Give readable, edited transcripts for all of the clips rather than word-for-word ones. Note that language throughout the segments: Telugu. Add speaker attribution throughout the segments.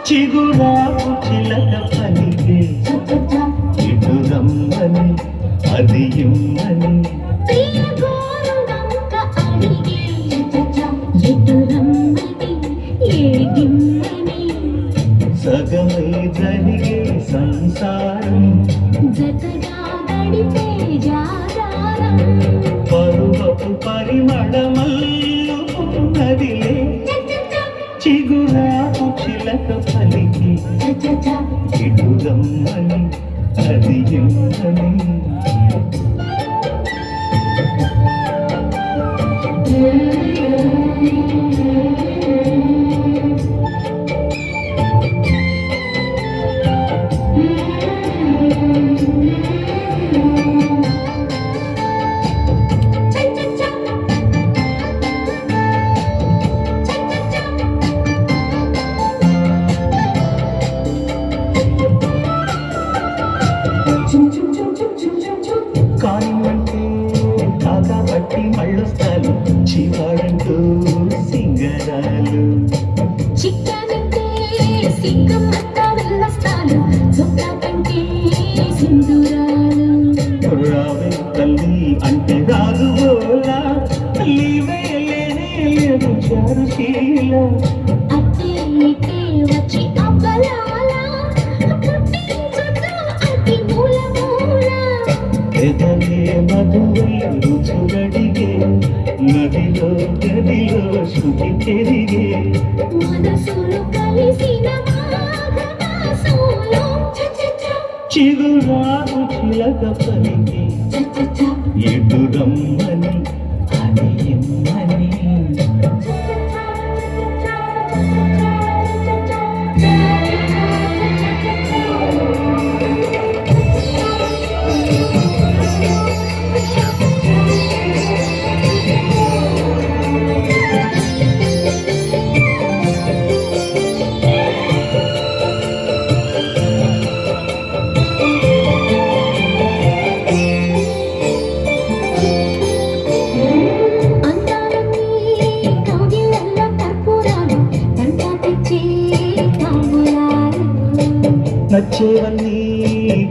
Speaker 1: చిగురాకు చిలక పలికే ఇటు రమ్మని అది ఇమ్మని సగమై జరిగే సంసారం పరువపు పరిమళమల్లుకున్నదిలే చిగురాకు చిలక పలికి ఇటు రమ్మని అది ఇమ్మని కానివ్వంటే కాగా పట్టి మళ్ళొస్తాను చివాడంటూ సింగరాలు
Speaker 2: చిక్కానంటే సింగమ్మంతా వెళ్ళొస్తాను చొక్కాకంటే సింధూరాలు
Speaker 1: రావే తల్లి అంటే రాదు బోలా లీవే లేనే లేదు చారుశీల
Speaker 2: అట్టే ఇట్టే వచ్చి అవ్వలాల పుట్టించుతూ అతి మూల మూల
Speaker 1: ఎదలే మధువై రుచుగడిగే నదిలో గదిలో శృతి పెరిగే
Speaker 2: మనసులు కలిసిన మాఘమాసంలో
Speaker 1: చిగురాకు చిలక పలికి ఇటు రమ్మని అది ఇమ్మని నచ్చేవన్నీ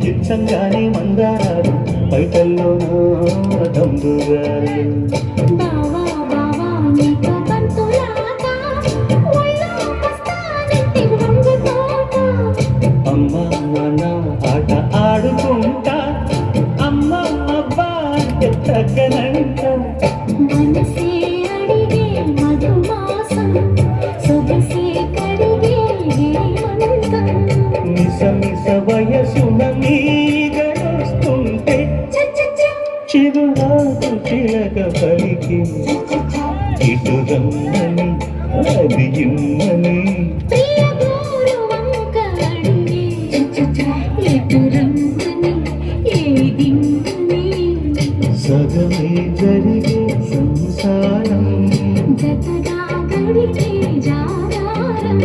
Speaker 1: గిచ్చంగానే మందారాలు బయటల్లోనూ దంబుగారు
Speaker 2: బావా బావా నీతో బంతులాట ఒళ్ళో వస్తానంటే వంగుతోట
Speaker 1: అమ్మ నాన్న ఆట ఆడుకుంటా అమ్మ అబ్బా అంటే తగ్గనంట
Speaker 2: మనసే అడిగే మధుమాసం సొగసే కడిగే హేమంతం
Speaker 1: మిసమిస వయసున మీగడొస్తుంటే చిగురాకు చిలక పలికి ఇటు రమ్మని అది ఇమ్మని
Speaker 2: ప్రియ గోరు వంక అడిగే ఎటు రమ్మని ఏదిమ్మని
Speaker 1: సగమై జరిగే సంసారం
Speaker 2: జతగా గడిగే జాగారం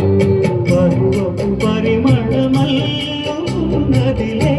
Speaker 1: పరువపు పరిమళమల్లుకున్నదిలే